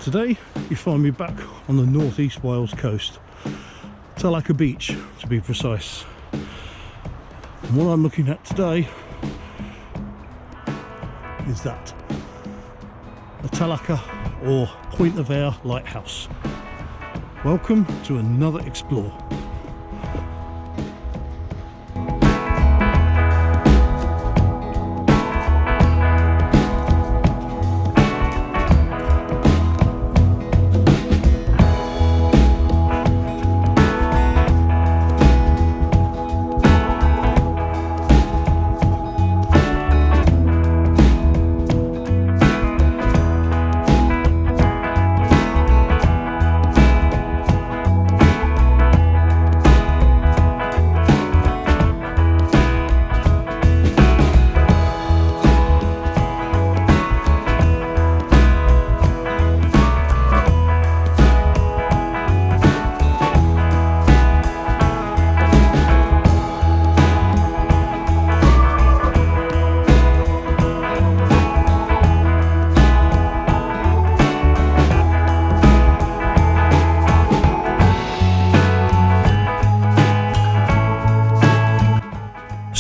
Today you find me back on the northeast Wales coast, Talacre beach to be precise. And what I'm looking at today is that the Talacre or Point of Ayr Lighthouse. Welcome to another explore.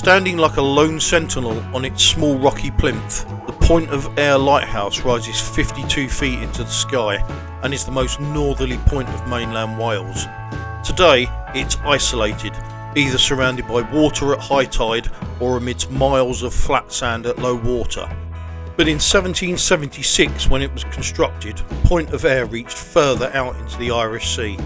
Standing like a lone sentinel on its small rocky plinth, the Point of Ayr Lighthouse rises 52 feet into the sky and is the most northerly point of mainland Wales. Today it's isolated, either surrounded by water at high tide or amidst miles of flat sand at low water. But in 1776, when it was constructed, Point of Ayr reached further out into the Irish Sea.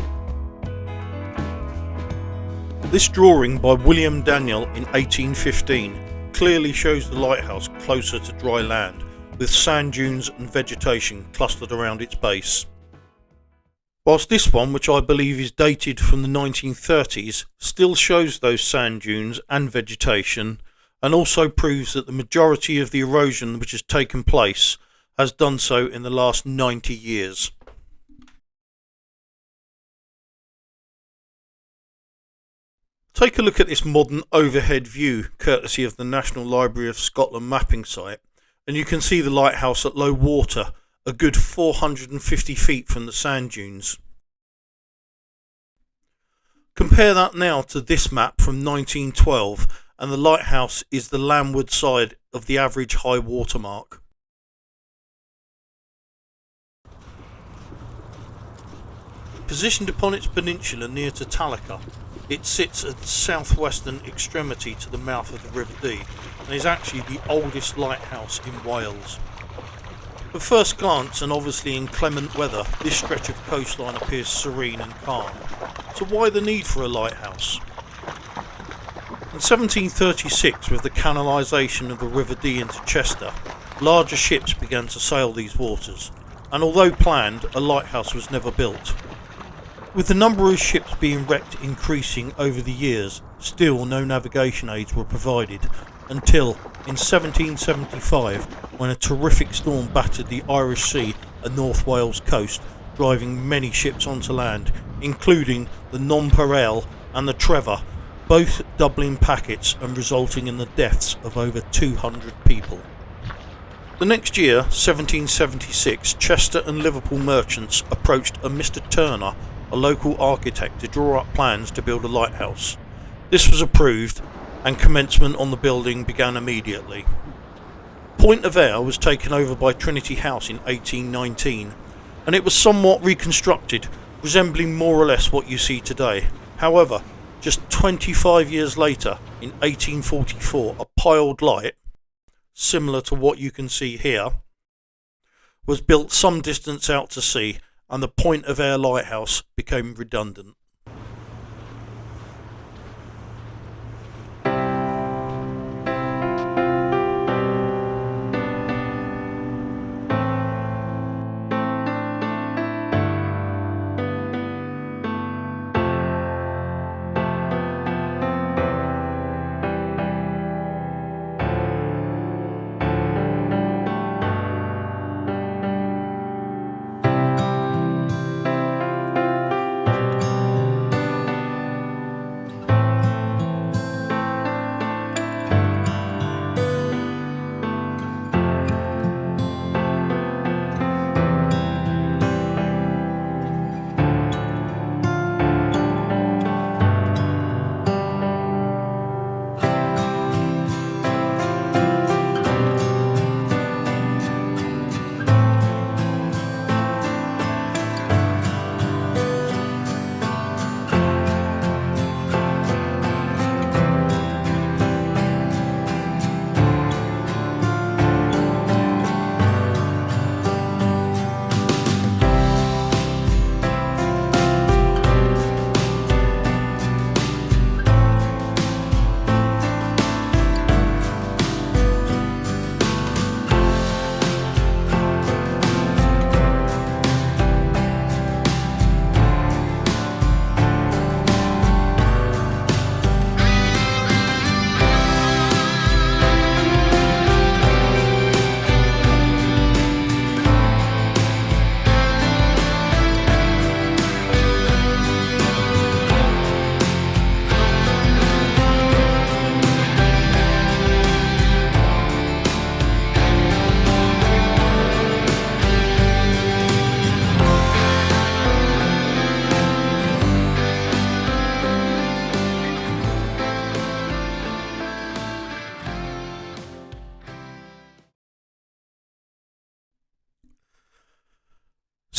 This drawing by William Daniel in 1815 clearly shows the lighthouse closer to dry land, with sand dunes and vegetation clustered around its base. Whilst this one, which I believe is dated from the 1930s, still shows those sand dunes and vegetation, and also proves that the majority of the erosion which has taken place has done so in the last 90 years. Take a look at this modern overhead view courtesy of the National Library of Scotland mapping site, and you can see the lighthouse at low water, a good 450 feet from the sand dunes. Compare that now to this map from 1912, and the lighthouse is the landward side of the average high water mark. Positioned upon its peninsula near to Talacre, it sits at the southwestern extremity to the mouth of the River Dee and is actually the oldest lighthouse in Wales. At first glance, and obviously in clement weather, this stretch of coastline appears serene and calm. So why the need for a lighthouse? In 1736, with the canalisation of the River Dee into Chester, larger ships began to sail these waters, and although planned, a lighthouse was never built. With the number of ships being wrecked increasing over the years, still no navigation aids were provided until in 1775, when a terrific storm battered the Irish Sea and North Wales coast, driving many ships onto land, including the Nonpareil and the Trevor, both doubling packets and resulting in the deaths of over 200 people. The next year, 1776, Chester and Liverpool merchants approached a Mr. Turner, a local architect, to draw up plans to build a lighthouse. This was approved and commencement on the building began immediately. Point of Ayr was taken over by Trinity House in 1819 and it was somewhat reconstructed, resembling more or less what you see today. However, just 25 years later, in 1844, a piled light, similar to what you can see here, was built some distance out to sea, and the Point of Ayr Lighthouse became redundant.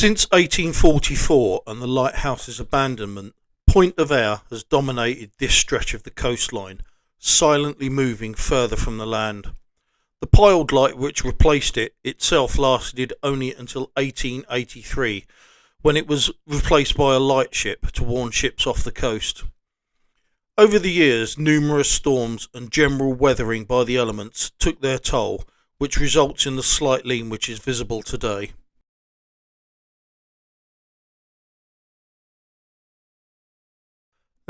Since 1844 and the lighthouse's abandonment, Point of Ayr has dominated this stretch of the coastline, silently moving further from the land. The piled light which replaced it itself lasted only until 1883, when it was replaced by a lightship to warn ships off the coast. Over the years, numerous storms and general weathering by the elements took their toll, which results in the slight lean which is visible today.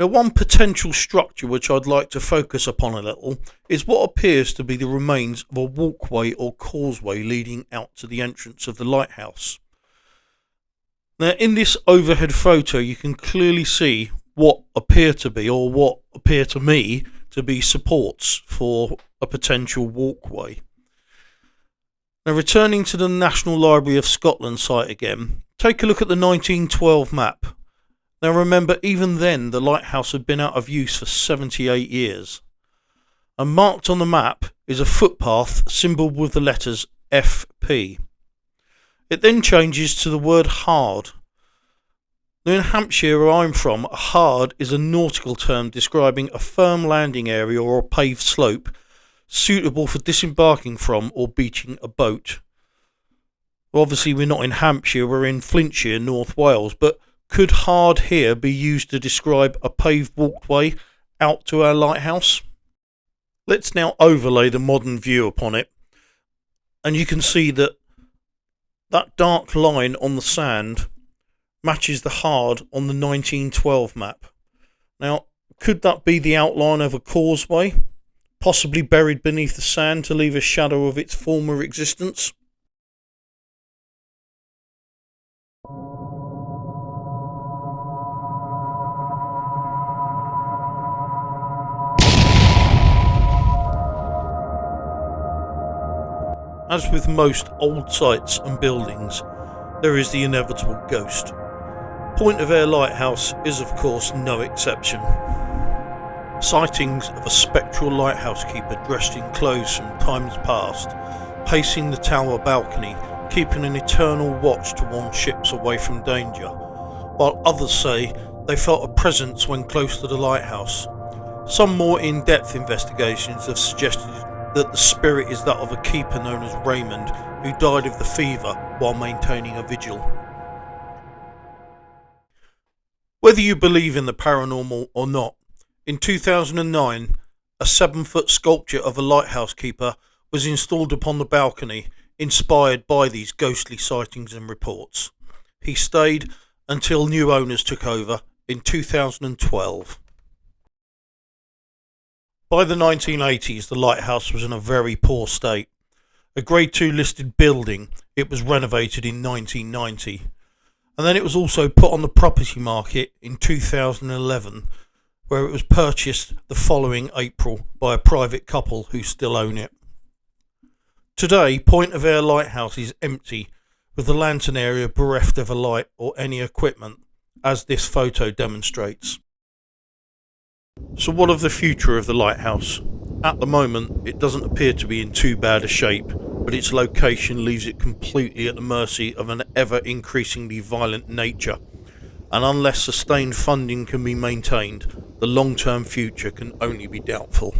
Now, one potential structure which I'd like to focus upon a little is what appears to be the remains of a walkway or causeway leading out to the entrance of the lighthouse. Now, in this overhead photo, you can clearly see what appear to be, or what appear to me to be, supports for a potential walkway. Now, returning to the National Library of Scotland site again, take a look at the 1912 map. Now remember, even then the lighthouse had been out of use for 78 years. And marked on the map is a footpath symboled with the letters FP. It then changes to the word hard. Now in Hampshire, where I'm from, a hard is a nautical term describing a firm landing area or a paved slope suitable for disembarking from or beaching a boat. Well, obviously we're not in Hampshire, we're in Flintshire, North Wales, but could hard here be used to describe a paved walkway out to our lighthouse? Let's now overlay the modern view upon it, and you can see that that dark line on the sand matches the hard on the 1912 map. Now, could that be the outline of a causeway, possibly buried beneath the sand to leave a shadow of its former existence? As with most old sites and buildings, there is the inevitable ghost. Point of Ayr Lighthouse is of course no exception. Sightings of a spectral lighthouse keeper dressed in clothes from times past, pacing the tower balcony, keeping an eternal watch to warn ships away from danger, while others say they felt a presence when close to the lighthouse. Some more in-depth investigations have suggested that the spirit is that of a keeper known as Raymond, who died of the fever while maintaining a vigil. Whether you believe in the paranormal or not, in 2009 a 7-foot sculpture of a lighthouse keeper was installed upon the balcony, inspired by these ghostly sightings and reports. He stayed until new owners took over in 2012. By the 1980s, the lighthouse was in a very poor state. A Grade 2 listed building, it was renovated in 1990. And then it was also put on the property market in 2011, where it was purchased the following April by a private couple who still own it. Today, Point of Ayr Lighthouse is empty, with the lantern area bereft of a light or any equipment, as this photo demonstrates. So what of the future of the lighthouse? At the moment, it doesn't appear to be in too bad a shape, but its location leaves it completely at the mercy of an ever increasingly violent nature, and unless sustained funding can be maintained, the long-term future can only be doubtful.